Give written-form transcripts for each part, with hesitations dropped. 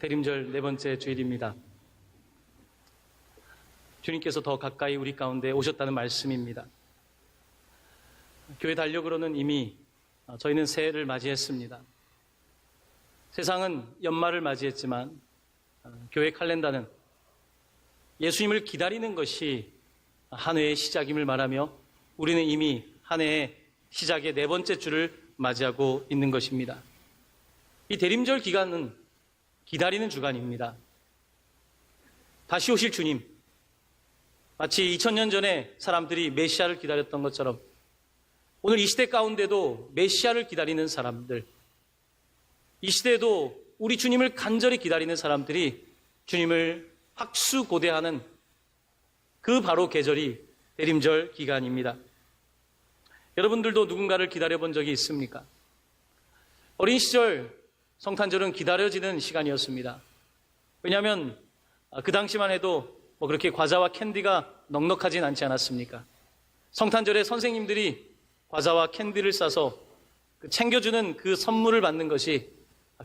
대림절 네 번째 주일입니다. 주님께서 더 가까이 우리 가운데 오셨다는 말씀입니다. 교회 달력으로는 이미 저희는 새해를 맞이했습니다. 세상은 연말을 맞이했지만 교회 칼렌더는 예수님을 기다리는 것이 한 해의 시작임을 말하며 우리는 이미 한 해의 시작의 네 번째 주를 맞이하고 있는 것입니다. 이 대림절 기간은 기다리는 주간입니다. 다시 오실 주님, 마치 2000년 전에 사람들이 메시아를 기다렸던 것처럼 오늘 이 시대 가운데도 메시아를 기다리는 사람들, 이 시대에도 우리 주님을 간절히 기다리는 사람들이 주님을 학수고대하는 그 바로 계절이 대림절 기간입니다. 여러분들도 누군가를 기다려본 적이 있습니까? 어린 시절 성탄절은 기다려지는 시간이었습니다. 왜냐하면 그 당시만 해도 그렇게 과자와 캔디가 넉넉하진 않지 않았습니까? 성탄절에 선생님들이 과자와 캔디를 싸서 챙겨주는 그 선물을 받는 것이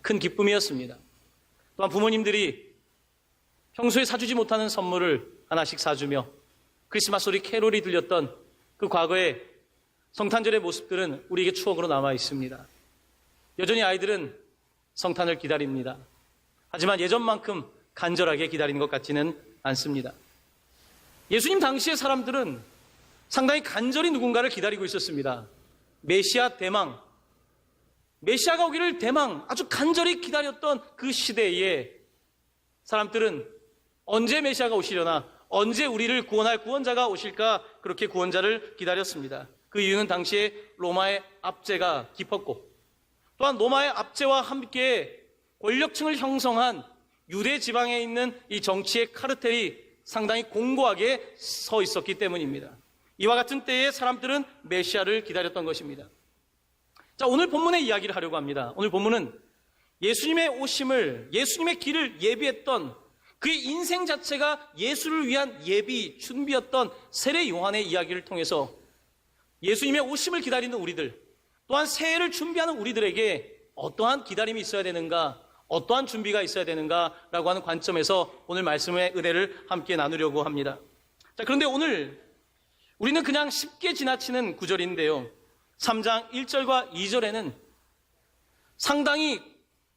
큰 기쁨이었습니다. 또한 부모님들이 평소에 사주지 못하는 선물을 하나씩 사주며 크리스마스 소리 캐롤이 들렸던 그 과거의 성탄절의 모습들은 우리에게 추억으로 남아 있습니다. 여전히 아이들은 성탄을 기다립니다. 하지만 예전만큼 간절하게 기다리는 것 같지는 않습니다. 예수님 당시의 사람들은 상당히 간절히 누군가를 기다리고 있었습니다. 메시아 대망, 메시아가 오기를 대망 아주 간절히 기다렸던 그 시대에 사람들은 언제 메시아가 오시려나, 언제 우리를 구원할 구원자가 오실까, 그렇게 구원자를 기다렸습니다. 그 이유는 당시에 로마의 압제가 깊었고 또한 로마의 압제와 함께 권력층을 형성한 유대 지방에 있는 이 정치의 카르텔이 상당히 공고하게 서 있었기 때문입니다. 이와 같은 때에 사람들은 메시아를 기다렸던 것입니다. 자, 오늘 본문의 이야기를 하려고 합니다. 오늘 본문은 예수님의 오심을, 예수님의 길을 예비했던 그의 인생 자체가 예수를 위한 예비, 준비였던 세례 요한의 이야기를 통해서 예수님의 오심을 기다리는 우리들, 또한 새해를 준비하는 우리들에게 어떠한 기다림이 있어야 되는가, 어떠한 준비가 있어야 되는가라고 하는 관점에서 오늘 말씀의 은혜를 함께 나누려고 합니다. 자, 그런데 오늘 우리는 그냥 쉽게 지나치는 구절인데요. 3장 1절과 2절에는 상당히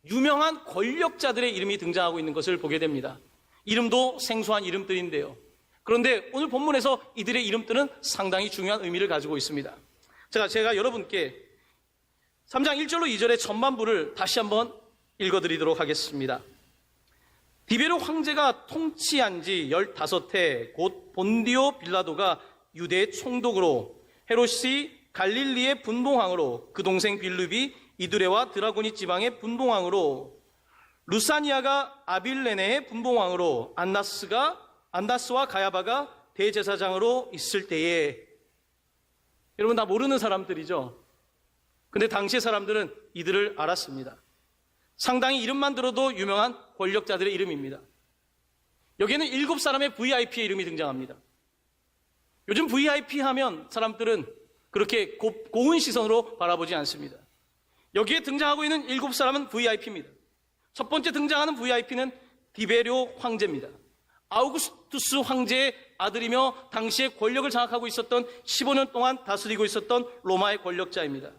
유명한 권력자들의 이름이 등장하고 있는 것을 보게 됩니다. 이름도 생소한 이름들인데요. 그런데 오늘 본문에서 이들의 이름들은 상당히 중요한 의미를 가지고 있습니다. 제가 여러분께 3장 1절로 2절의 전반부를 다시 한번 읽어드리도록 하겠습니다. 디베르 황제가 통치한 지 15해 곧 본디오 빌라도가 유대의 총독으로, 헤롯이 갈릴리의 분봉왕으로, 그 동생 빌립이 이두레와 드라고니 지방의 분봉왕으로, 루사니아가 아빌레네의 분봉왕으로, 안나스와 가야바가 대제사장으로 있을 때에, 여러분 다 모르는 사람들이죠. 근데 당시의 사람들은 이들을 알았습니다. 상당히 이름만 들어도 유명한 권력자들의 이름입니다. 여기에는 7사람의 VIP의 이름이 등장합니다. 요즘 VIP 하면 사람들은 그렇게 고운 시선으로 바라보지 않습니다. 여기에 등장하고 있는 7사람은 VIP입니다. 첫 번째 등장하는 VIP는 디베르 황제입니다. 아우구스투스 황제의 아들이며 당시에 권력을 장악하고 있었던 15년 동안 다스리고 있었던 로마의 권력자입니다.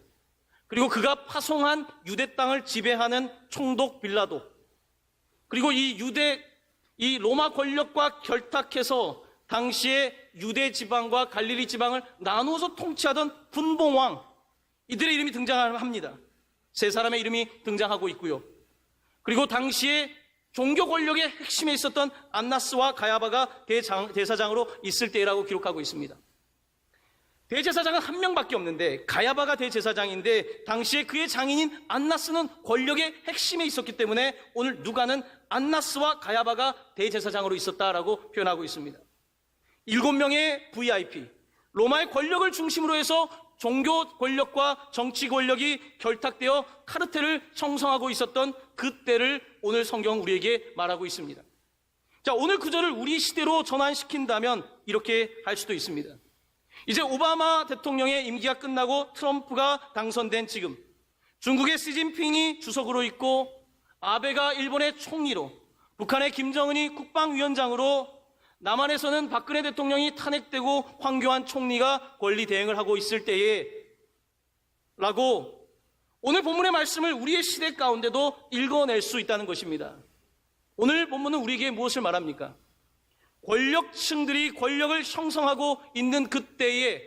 그리고 그가 파송한 유대 땅을 지배하는 총독 빌라도, 그리고 이 로마 권력과 결탁해서 당시에 유대 지방과 갈릴리 지방을 나누어서 통치하던 분봉왕, 이들의 이름이 등장합니다. 세 사람의 이름이 등장하고 있고요. 그리고 당시에 종교 권력의 핵심에 있었던 안나스와 가야바가 대사장으로 있을 때라고 기록하고 있습니다. 대제사장은 한 명밖에 없는데 가야바가 대제사장인데 당시에 그의 장인인 안나스는 권력의 핵심에 있었기 때문에 오늘 누가는 안나스와 가야바가 대제사장으로 있었다라고 표현하고 있습니다. 7명의 VIP, 로마의 권력을 중심으로 해서 종교 권력과 정치 권력이 결탁되어 카르텔을 형성하고 있었던 그때를 오늘 성경은 우리에게 말하고 있습니다. 자, 오늘 구절을 우리 시대로 전환시킨다면 이렇게 할 수도 있습니다. 이제 오바마 대통령의 임기가 끝나고 트럼프가 당선된 지금 중국의 시진핑이 주석으로 있고 아베가 일본의 총리로, 북한의 김정은이 국방위원장으로, 남한에서는 박근혜 대통령이 탄핵되고 황교안 총리가 권리 대행을 하고 있을 때에 라고 오늘 본문의 말씀을 우리의 시대 가운데도 읽어낼 수 있다는 것입니다. 오늘 본문은 우리에게 무엇을 말합니까? 권력층들이 권력을 형성하고 있는 그때에,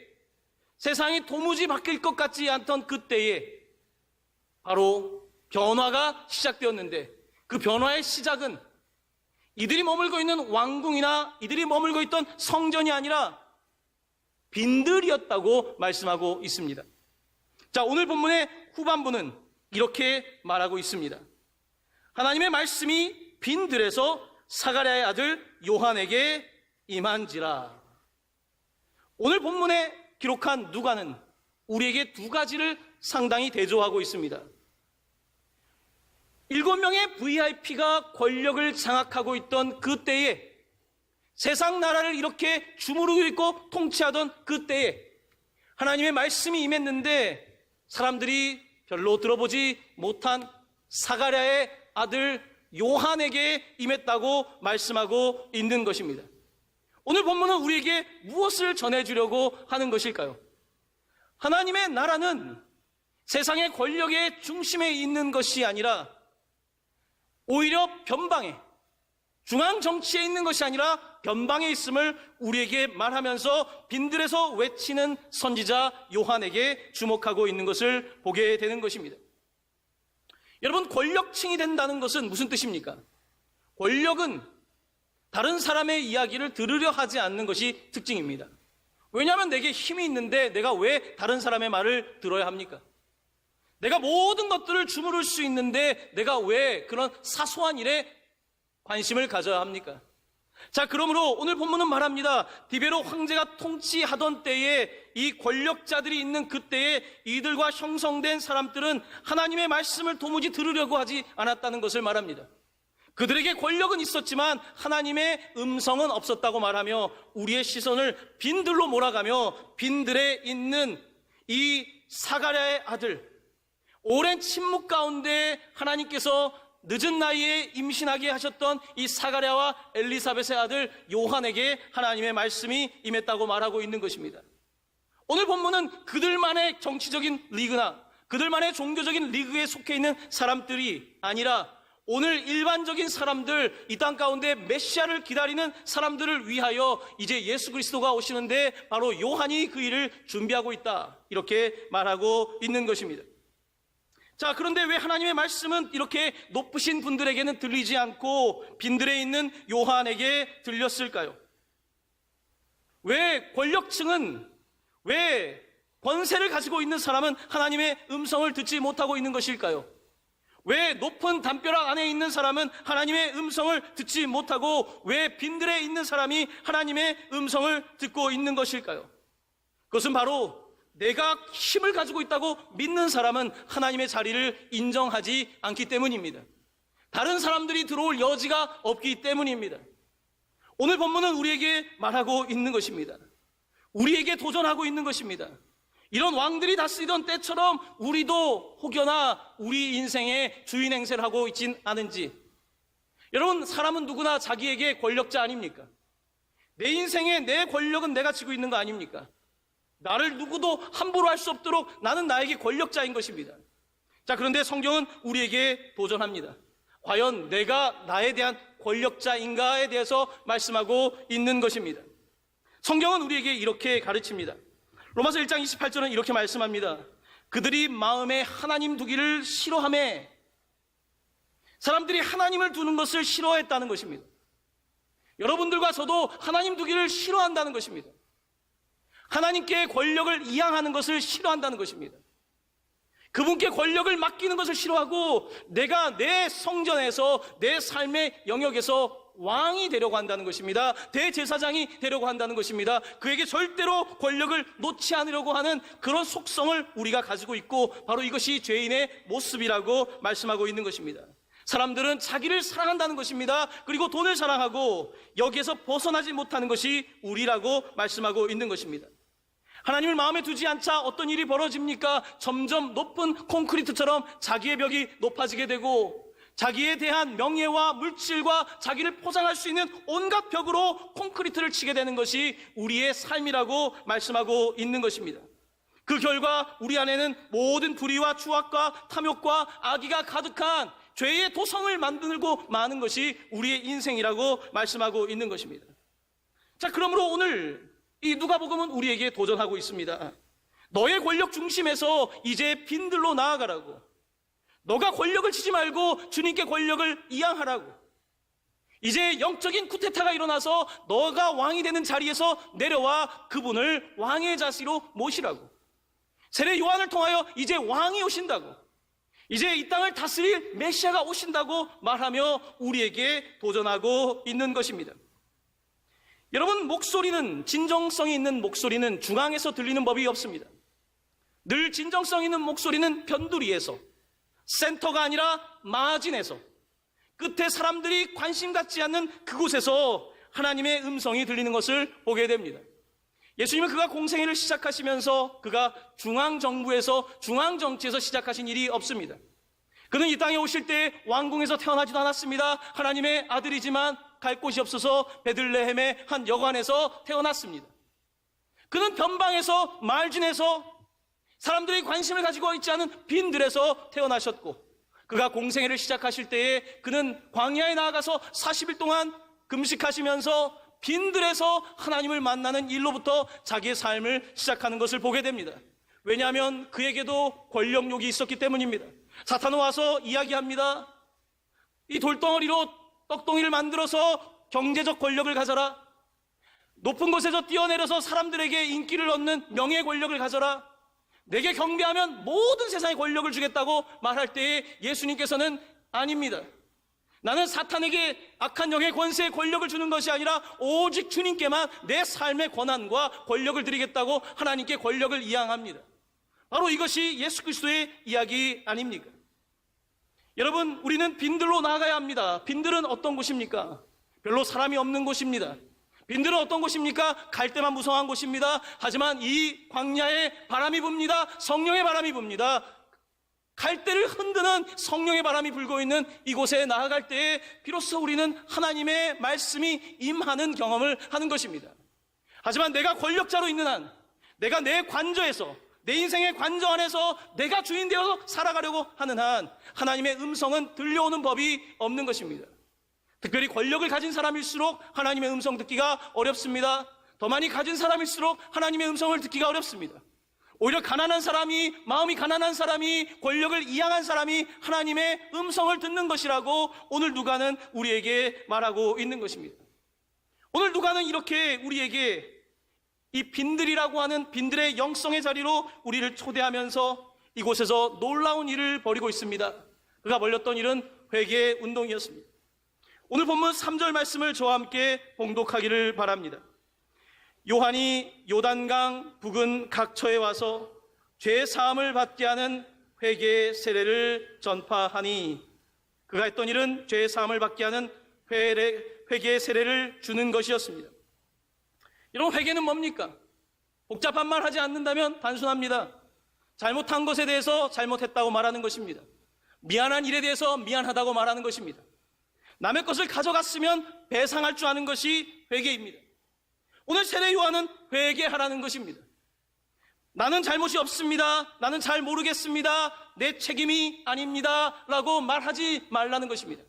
세상이 도무지 바뀔 것 같지 않던 그때에 바로 변화가 시작되었는데, 그 변화의 시작은 이들이 머물고 있는 왕궁이나 이들이 머물고 있던 성전이 아니라 빈들이었다고 말씀하고 있습니다. 자, 오늘 본문의 후반부는 이렇게 말하고 있습니다. 하나님의 말씀이 빈들에서 사가랴의 아들 요한에게 임한지라. 오늘 본문에 기록한 누가는 우리에게 두 가지를 상당히 대조하고 있습니다. 7명의 VIP가 권력을 장악하고 있던 그때에, 세상 나라를 이렇게 주무르고 있고 통치하던 그때에 하나님의 말씀이 임했는데 사람들이 별로 들어보지 못한 사가랴의 아들 요한에게 임했다고 말씀하고 있는 것입니다. 오늘 본문은 우리에게 무엇을 전해주려고 하는 것일까요? 하나님의 나라는 세상의 권력의 중심에 있는 것이 아니라 오히려 변방에, 중앙 정치에 있는 것이 아니라 변방에 있음을 우리에게 말하면서 빈들에서 외치는 선지자 요한에게 주목하고 있는 것을 보게 되는 것입니다. 여러분, 권력층이 된다는 것은 무슨 뜻입니까? 권력은 다른 사람의 이야기를 들으려 하지 않는 것이 특징입니다. 왜냐하면 내게 힘이 있는데 내가 왜 다른 사람의 말을 들어야 합니까? 내가 모든 것들을 주무를 수 있는데 내가 왜 그런 사소한 일에 관심을 가져야 합니까? 자, 그러므로 오늘 본문은 말합니다. 디베로 황제가 통치하던 때에, 이 권력자들이 있는 그때에 이들과 형성된 사람들은 하나님의 말씀을 도무지 들으려고 하지 않았다는 것을 말합니다. 그들에게 권력은 있었지만 하나님의 음성은 없었다고 말하며 우리의 시선을 빈들로 몰아가며 빈들에 있는 이 사가랴의 아들, 오랜 침묵 가운데 하나님께서 늦은 나이에 임신하게 하셨던 이 사가랴와 엘리사벳의 아들 요한에게 하나님의 말씀이 임했다고 말하고 있는 것입니다. 오늘 본문은 그들만의 정치적인 리그나 그들만의 종교적인 리그에 속해 있는 사람들이 아니라 오늘 일반적인 사람들, 이 땅 가운데 메시아를 기다리는 사람들을 위하여 이제 예수 그리스도가 오시는데 바로 요한이 그 일을 준비하고 있다, 이렇게 말하고 있는 것입니다. 자, 그런데 왜 하나님의 말씀은 이렇게 높으신 분들에게는 들리지 않고 빈들에 있는 요한에게 들렸을까요? 왜 권력층은, 왜 권세를 가지고 있는 사람은 하나님의 음성을 듣지 못하고 있는 것일까요? 왜 높은 담벼락 안에 있는 사람은 하나님의 음성을 듣지 못하고 왜 빈들에 있는 사람이 하나님의 음성을 듣고 있는 것일까요? 그것은 바로 내가 힘을 가지고 있다고 믿는 사람은 하나님의 자리를 인정하지 않기 때문입니다. 다른 사람들이 들어올 여지가 없기 때문입니다. 오늘 본문은 우리에게 말하고 있는 것입니다. 우리에게 도전하고 있는 것입니다. 이런 왕들이 다스리던 때처럼 우리도 혹여나 우리 인생의 주인 행세를 하고 있진 않은지. 여러분, 사람은 누구나 자기에게 권력자 아닙니까? 내 인생에 내 권력은 내가 쥐고 있는 거 아닙니까? 나를 누구도 함부로 할 수 없도록 나는 나에게 권력자인 것입니다. 자, 그런데 성경은 우리에게 도전합니다. 과연 내가 나에 대한 권력자인가에 대해서 말씀하고 있는 것입니다. 성경은 우리에게 이렇게 가르칩니다. 로마서 1장 28절은 이렇게 말씀합니다. 그들이 마음에 하나님 두기를 싫어하며, 사람들이 하나님을 두는 것을 싫어했다는 것입니다. 여러분들과 저도 하나님 두기를 싫어한다는 것입니다. 하나님께 권력을 이양하는 것을 싫어한다는 것입니다. 그분께 권력을 맡기는 것을 싫어하고 내가 내 성전에서 내 삶의 영역에서 왕이 되려고 한다는 것입니다. 대제사장이 되려고 한다는 것입니다. 그에게 절대로 권력을 놓지 않으려고 하는 그런 속성을 우리가 가지고 있고 바로 이것이 죄인의 모습이라고 말씀하고 있는 것입니다. 사람들은 자기를 사랑한다는 것입니다. 그리고 돈을 사랑하고 여기에서 벗어나지 못하는 것이 우리라고 말씀하고 있는 것입니다. 하나님을 마음에 두지 않자 어떤 일이 벌어집니까? 점점 높은 콘크리트처럼 자기의 벽이 높아지게 되고 자기에 대한 명예와 물질과 자기를 포장할 수 있는 온갖 벽으로 콘크리트를 치게 되는 것이 우리의 삶이라고 말씀하고 있는 것입니다. 그 결과 우리 안에는 모든 불의와 추악과 탐욕과 악의가 가득한 죄의 도성을 만들고 마는 것이 우리의 인생이라고 말씀하고 있는 것입니다. 자, 그러므로 오늘 이 누가복음은 우리에게 도전하고 있습니다. 너의 권력 중심에서 이제 빈들로 나아가라고. 너가 권력을 치지 말고 주님께 권력을 이양하라고. 이제 영적인 쿠데타가 일어나서 너가 왕이 되는 자리에서 내려와 그분을 왕의 자세로 모시라고. 세례 요한을 통하여 이제 왕이 오신다고, 이제 이 땅을 다스릴 메시아가 오신다고 말하며 우리에게 도전하고 있는 것입니다. 여러분, 목소리는, 진정성이 있는 목소리는 중앙에서 들리는 법이 없습니다. 늘 진정성 있는 목소리는 변두리에서, 센터가 아니라 마진에서, 끝에 사람들이 관심 갖지 않는 그곳에서 하나님의 음성이 들리는 것을 보게 됩니다. 예수님은 그가 공생애를 시작하시면서 그가 중앙정부에서, 중앙정치에서 시작하신 일이 없습니다. 그는 이 땅에 오실 때 왕궁에서 태어나지도 않았습니다. 하나님의 아들이지만 갈 곳이 없어서 베들레헴의 한 여관에서 태어났습니다. 그는 변방에서, 말진에서, 사람들이 관심을 가지고 있지 않은 빈들에서 태어나셨고, 그가 공생애를 시작하실 때에 그는 광야에 나아가서 40일 동안 금식하시면서 빈들에서 하나님을 만나는 일로부터 자기의 삶을 시작하는 것을 보게 됩니다. 왜냐하면 그에게도 권력욕이 있었기 때문입니다. 사탄은 와서 이야기합니다. 이 돌덩어리로 떡덩이를 만들어서 경제적 권력을 가져라. 높은 곳에서 뛰어내려서 사람들에게 인기를 얻는 명예 권력을 가져라. 내게 경배하면 모든 세상의 권력을 주겠다고 말할 때에 예수님께서는 아닙니다. 나는 사탄에게 악한 영의 권세의 권력을 주는 것이 아니라 오직 주님께만 내 삶의 권한과 권력을 드리겠다고 하나님께 권력을 이양합니다. 바로 이것이 예수 그리스도의 이야기 아닙니까? 여러분, 우리는 빈들로 나아가야 합니다. 빈들은 어떤 곳입니까? 별로 사람이 없는 곳입니다. 빈들은 어떤 곳입니까? 갈 때만 무성한 곳입니다. 하지만 이 광야에 바람이 붑니다. 성령의 바람이 붑니다. 갈대를 흔드는 성령의 바람이 불고 있는 이곳에 나아갈 때에 비로소 우리는 하나님의 말씀이 임하는 경험을 하는 것입니다. 하지만 내가 권력자로 있는 한, 내가 내 관저에서, 내 인생의 관저 안에서 내가 주인 되어서 살아가려고 하는 한 하나님의 음성은 들려오는 법이 없는 것입니다. 특별히 권력을 가진 사람일수록 하나님의 음성 듣기가 어렵습니다. 더 많이 가진 사람일수록 하나님의 음성을 듣기가 어렵습니다. 오히려 가난한 사람이, 마음이 가난한 사람이, 권력을 이양한 사람이 하나님의 음성을 듣는 것이라고 오늘 누가는 우리에게 말하고 있는 것입니다. 오늘 누가는 이렇게 우리에게 이 빈들이라고 하는 빈들의 영성의 자리로 우리를 초대하면서 이곳에서 놀라운 일을 벌이고 있습니다. 그가 벌였던 일은 회개 운동이었습니다. 오늘 본문 3절 말씀을 저와 함께 봉독하기를 바랍니다. 요한이 요단강 부근 각처에 와서 죄 사함을 받게 하는 회개 세례를 전파하니, 그가 했던 일은 죄 사함을 받게 하는 회개 세례를 주는 것이었습니다. 여러분, 회개는 뭡니까? 복잡한 말 하지 않는다면 단순합니다. 잘못한 것에 대해서 잘못했다고 말하는 것입니다. 미안한 일에 대해서 미안하다고 말하는 것입니다. 남의 것을 가져갔으면 배상할 줄 아는 것이 회개입니다. 오늘 세례 요한은 회개하라는 것입니다. 나는 잘못이 없습니다. 나는 잘 모르겠습니다. 내 책임이 아닙니다. 라고 말하지 말라는 것입니다.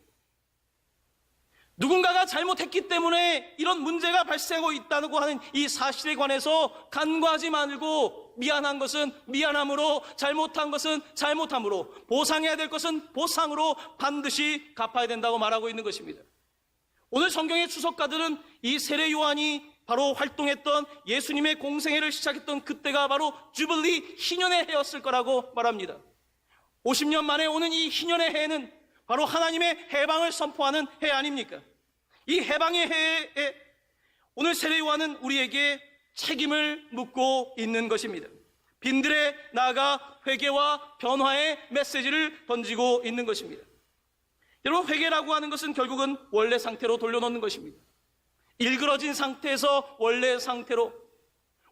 누군가가 잘못했기 때문에 이런 문제가 발생하고 있다고 하는 이 사실에 관해서 간과하지 말고, 미안한 것은 미안함으로, 잘못한 것은 잘못함으로, 보상해야 될 것은 보상으로 반드시 갚아야 된다고 말하고 있는 것입니다. 오늘 성경의 추석가들은 이 세례 요한이 바로 활동했던 예수님의 공생애를 시작했던 그때가 바로 주빌리 희년의 해였을 거라고 말합니다. 50년 만에 오는 이 희년의 해는 바로 하나님의 해방을 선포하는 해 아닙니까? 이 해방의 해에 오늘 세례 요한은 우리에게 책임을 묻고 있는 것입니다. 빈들에 나아가 회개와 변화의 메시지를 던지고 있는 것입니다. 여러분, 회개라고 하는 것은 결국은 원래 상태로 돌려놓는 것입니다. 일그러진 상태에서 원래 상태로.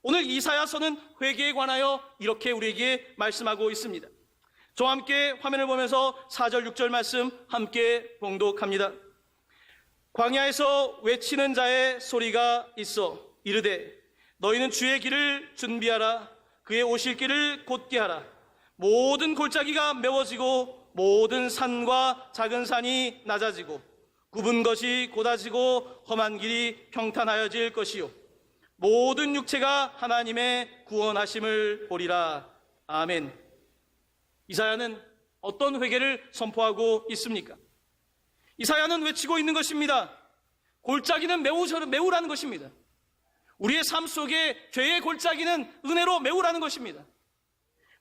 오늘 이사야서는 회개에 관하여 이렇게 우리에게 말씀하고 있습니다. 저와 함께 화면을 보면서 4절 6절 말씀 함께 봉독합니다. 광야에서 외치는 자의 소리가 있어 이르되 너희는 주의 길을 준비하라. 그의 오실 길을 곧게 하라. 모든 골짜기가 메워지고 모든 산과 작은 산이 낮아지고 굽은 것이 곧아지고 험한 길이 평탄하여질 것이요 모든 육체가 하나님의 구원하심을 보리라. 아멘. 이사야는 어떤 회개를 선포하고 있습니까? 이사야는 외치고 있는 것입니다. 골짜기는 메우라는 것입니다. 우리의 삶 속에 죄의 골짜기는 은혜로 메우라는 것입니다.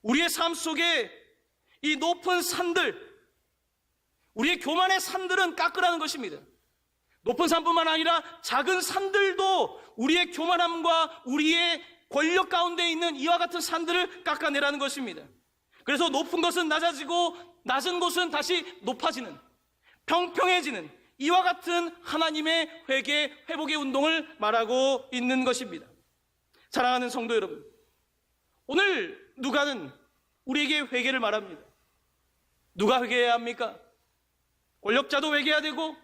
우리의 삶 속에 이 높은 산들, 우리의 교만의 산들은 깎으라는 것입니다. 높은 산뿐만 아니라 작은 산들도 우리의 교만함과 우리의 권력 가운데 있는 이와 같은 산들을 깎아내라는 것입니다. 그래서 높은 것은 낮아지고 낮은 곳은 다시 높아지는, 평평해지는 이와 같은 하나님의 회개, 회복의 운동을 말하고 있는 것입니다. 사랑하는 성도 여러분, 오늘 누가는 우리에게 회개를 말합니다. 누가 회개해야 합니까? 권력자도 회개해야 되고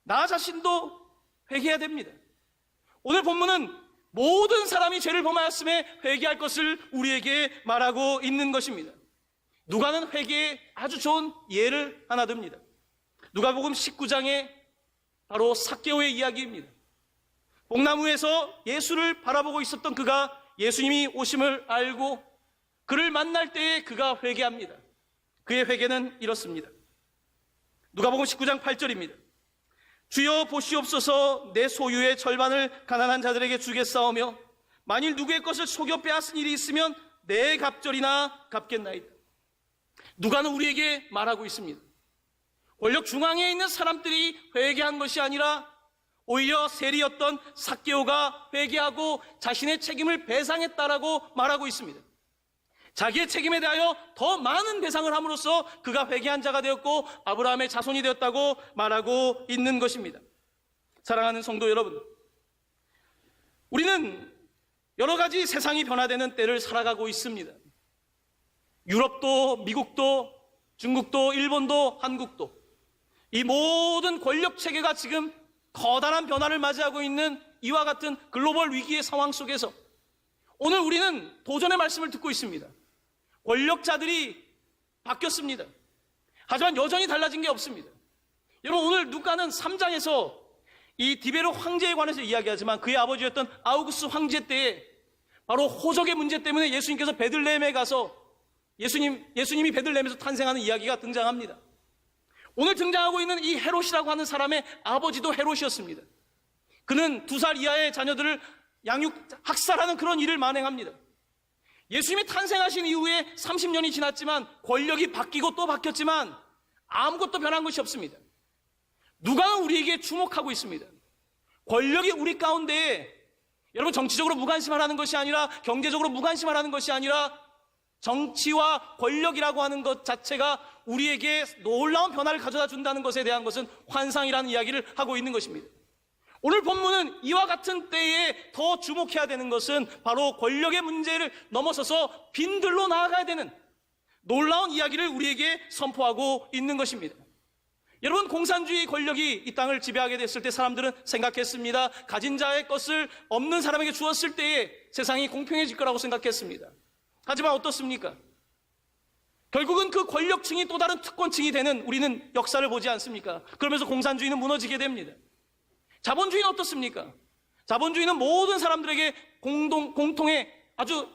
나 자신도 회개해야 됩니다. 오늘 본문은 모든 사람이 죄를 범하였음에 회개할 것을 우리에게 말하고 있는 것입니다. 누가는 회개에 아주 좋은 예를 하나 듭니다. 누가복음 19장에 바로 삭개오의 이야기입니다. 뽕나무에서 예수를 바라보고 있었던 그가 예수님이 오심을 알고 그를 만날 때에 그가 회개합니다. 그의 회개는 이렇습니다. 누가복음 19장 8절입니다. 주여 보시옵소서, 내 소유의 절반을 가난한 자들에게 주겠사오며 만일 누구의 것을 속여 빼앗은 일이 있으면 내 갑절이나 갚겠나이다. 누가는 우리에게 말하고 있습니다. 권력 중앙에 있는 사람들이 회개한 것이 아니라 오히려 세리였던 삭개오가 회개하고 자신의 책임을 배상했다라고 말하고 있습니다. 자기의 책임에 대하여 더 많은 배상을 함으로써 그가 회개한 자가 되었고 아브라함의 자손이 되었다고 말하고 있는 것입니다. 사랑하는 성도 여러분, 우리는 여러 가지 세상이 변화되는 때를 살아가고 있습니다. 유럽도, 미국도, 중국도, 일본도, 한국도 이 모든 권력 체계가 지금 커다란 변화를 맞이하고 있는 이와 같은 글로벌 위기의 상황 속에서 오늘 우리는 도전의 말씀을 듣고 있습니다. 권력자들이 바뀌었습니다. 하지만 여전히 달라진 게 없습니다. 여러분, 오늘 누가는 3장에서 이 디베로 황제에 관해서 이야기하지만 그의 아버지였던 아우구스 황제 때에 바로 호적의 문제 때문에 예수님께서 베들레헴에 가서 예수님이 베들레헴에서 탄생하는 이야기가 등장합니다. 오늘 등장하고 있는 이 헤롯이라고 하는 사람의 아버지도 헤롯이었습니다. 그는 2살 이하의 자녀들을 학살하는 그런 일을 만행합니다. 예수님이 탄생하신 이후에 30년이 지났지만 권력이 바뀌고 또 바뀌었지만 아무것도 변한 것이 없습니다. 누가는 우리에게 주목하고 있습니다. 권력이 우리 가운데 여러분 정치적으로 무관심하라는 것이 아니라 경제적으로 무관심하라는 것이 아니라 정치와 권력이라고 하는 것 자체가 우리에게 놀라운 변화를 가져다 준다는 것에 대한 것은 환상이라는 이야기를 하고 있는 것입니다. 오늘 본문은 이와 같은 때에 더 주목해야 되는 것은 바로 권력의 문제를 넘어서서 빈들로 나아가야 되는 놀라운 이야기를 우리에게 선포하고 있는 것입니다. 여러분, 공산주의 권력이 이 땅을 지배하게 됐을 때 사람들은 생각했습니다. 가진 자의 것을 없는 사람에게 주었을 때에 세상이 공평해질 거라고 생각했습니다. 하지만 어떻습니까? 결국은 그 권력층이 또 다른 특권층이 되는 우리는 역사를 보지 않습니까? 그러면서 공산주의는 무너지게 됩니다. 자본주의는 어떻습니까? 자본주의는 모든 사람들에게 공통의 아주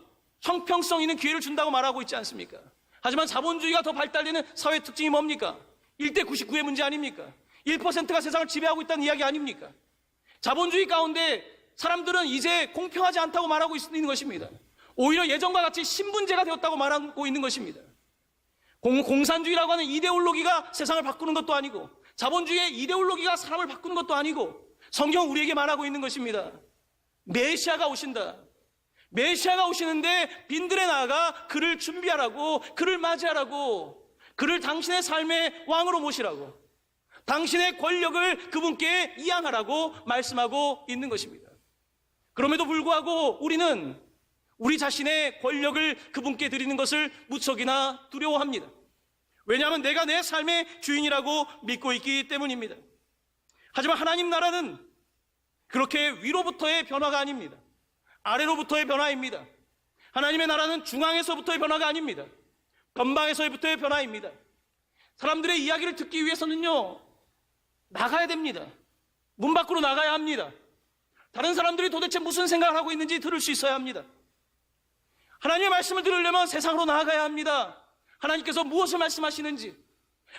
형평성 있는 기회를 준다고 말하고 있지 않습니까? 하지만 자본주의가 더 발달되는 사회 특징이 뭡니까? 1대 99의 문제 아닙니까? 1%가 세상을 지배하고 있다는 이야기 아닙니까? 자본주의 가운데 사람들은 이제 공평하지 않다고 말하고 있는 것입니다. 오히려 예전과 같이 신분제가 되었다고 말하고 있는 것입니다. 공산주의라고 하는 이데올로기가 세상을 바꾸는 것도 아니고 자본주의의 이데올로기가 사람을 바꾸는 것도 아니고 성경은 우리에게 말하고 있는 것입니다. 메시아가 오신다. 메시아가 오시는데 빈들에 나아가 그를 준비하라고, 그를 맞이하라고, 그를 당신의 삶의 왕으로 모시라고, 당신의 권력을 그분께 이양하라고 말씀하고 있는 것입니다. 그럼에도 불구하고 우리는 우리 자신의 권력을 그분께 드리는 것을 무척이나 두려워합니다. 왜냐하면 내가 내 삶의 주인이라고 믿고 있기 때문입니다. 하지만 하나님 나라는 그렇게 위로부터의 변화가 아닙니다. 아래로부터의 변화입니다. 하나님의 나라는 중앙에서부터의 변화가 아닙니다. 전방에서부터의 변화입니다. 사람들의 이야기를 듣기 위해서는요, 나가야 됩니다. 문 밖으로 나가야 합니다. 다른 사람들이 도대체 무슨 생각을 하고 있는지 들을 수 있어야 합니다. 하나님의 말씀을 들으려면 세상으로 나아가야 합니다. 하나님께서 무엇을 말씀하시는지,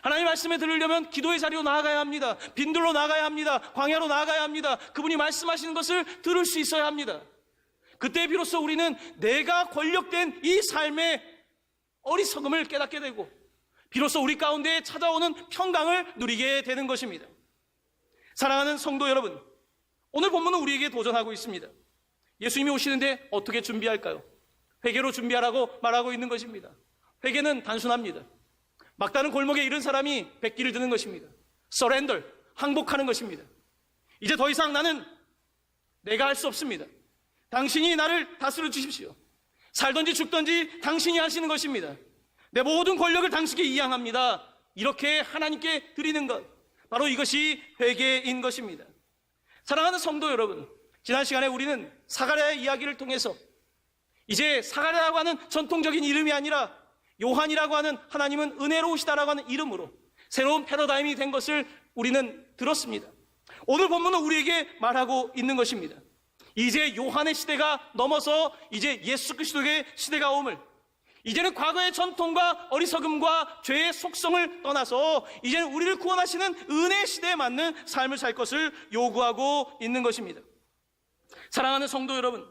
하나님의 말씀을 들으려면 기도의 자리로 나아가야 합니다. 빈들로 나아가야 합니다. 광야로 나아가야 합니다. 그분이 말씀하시는 것을 들을 수 있어야 합니다. 그때 비로소 우리는 내가 권력된 이 삶의 어리석음을 깨닫게 되고 비로소 우리 가운데 찾아오는 평강을 누리게 되는 것입니다. 사랑하는 성도 여러분, 오늘 본문은 우리에게 도전하고 있습니다. 예수님이 오시는데 어떻게 준비할까요? 회개로 준비하라고 말하고 있는 것입니다. 회개는 단순합니다. 막다른 골목에 이른 사람이 백기를 드는 것입니다. 서렌더, 항복하는 것입니다. 이제 더 이상 나는 내가 할 수 없습니다. 당신이 나를 다스려 주십시오. 살든지 죽든지 당신이 하시는 것입니다. 내 모든 권력을 당신께 이양합니다. 이렇게 하나님께 드리는 것, 바로 이것이 회개인 것입니다. 사랑하는 성도 여러분, 지난 시간에 우리는 사가랴의 이야기를 통해서 이제 사가랴라고 하는 전통적인 이름이 아니라 요한이라고 하는 하나님은 은혜로우시다라고 하는 이름으로 새로운 패러다임이 된 것을 우리는 들었습니다. 오늘 본문은 우리에게 말하고 있는 것입니다. 이제 요한의 시대가 넘어서 이제 예수 그리스도의 시대가 옴을, 이제는 과거의 전통과 어리석음과 죄의 속성을 떠나서 이제는 우리를 구원하시는 은혜의 시대에 맞는 삶을 살 것을 요구하고 있는 것입니다. 사랑하는 성도 여러분,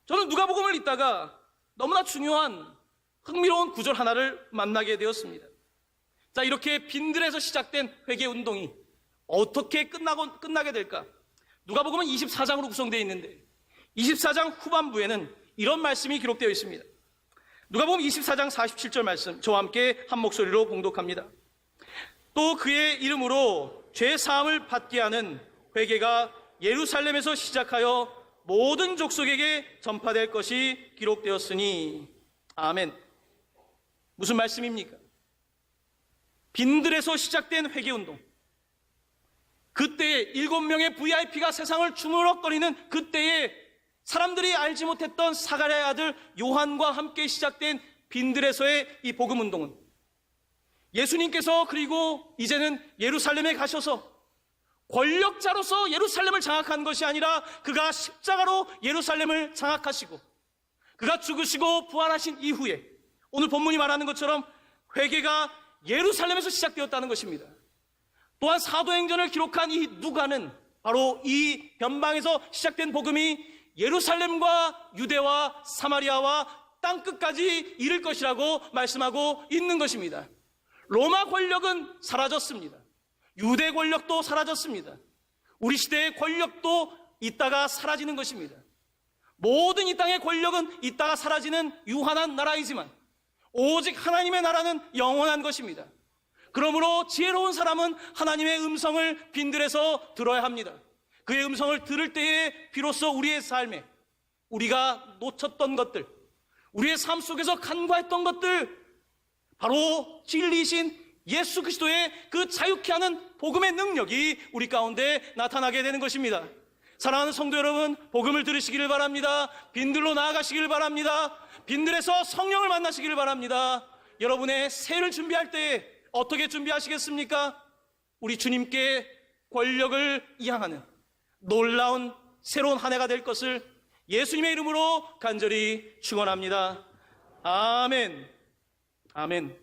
저는 누가복음을 읽다가 너무나 중요한 흥미로운 구절 하나를 만나게 되었습니다. 자, 이렇게 빈들에서 시작된 회개 운동이 어떻게 끝나게 될까? 누가복음은 24장으로 구성되어 있는데 24장 후반부에는 이런 말씀이 기록되어 있습니다. 누가복음 24장 47절 말씀, 저와 함께 한 목소리로 봉독합니다. 또 그의 이름으로 죄 사함을 받게 하는 회개가 예루살렘에서 시작하여 모든 족속에게 전파될 것이 기록되었으니. 아멘. 무슨 말씀입니까? 빈들에서 시작된 회개운동, 그때에 7명의 VIP가 세상을 주무럭거리는 그때에 사람들이 알지 못했던 사가랴의 아들 요한과 함께 시작된 빈들에서의 이 복음운동은 예수님께서 그리고 이제는 예루살렘에 가셔서 권력자로서 예루살렘을 장악한 것이 아니라 그가 십자가로 예루살렘을 장악하시고 그가 죽으시고 부활하신 이후에 오늘 본문이 말하는 것처럼 회개가 예루살렘에서 시작되었다는 것입니다. 또한 사도행전을 기록한 이 누가는 바로 이 변방에서 시작된 복음이 예루살렘과 유대와 사마리아와 땅끝까지 이를 것이라고 말씀하고 있는 것입니다. 로마 권력은 사라졌습니다. 유대 권력도 사라졌습니다. 우리 시대의 권력도 있다가 사라지는 것입니다. 모든 이 땅의 권력은 있다가 사라지는 유한한 나라이지만 오직 하나님의 나라는 영원한 것입니다. 그러므로 지혜로운 사람은 하나님의 음성을 빈들에서 들어야 합니다. 그의 음성을 들을 때에 비로소 우리의 삶에 우리가 놓쳤던 것들, 우리의 삶 속에서 간과했던 것들, 바로 진리이신 예수 그리스도의 그 자유케 하는 복음의 능력이 우리 가운데 나타나게 되는 것입니다. 사랑하는 성도 여러분, 복음을 들으시기를 바랍니다. 빈들로 나아가시기를 바랍니다. 빈들에서 성령을 만나시기를 바랍니다. 여러분의 새해를 준비할 때 어떻게 준비하시겠습니까? 우리 주님께 권력을 이양하는 놀라운 새로운 한 해가 될 것을 예수님의 이름으로 간절히 축원합니다. 아멘. 아멘.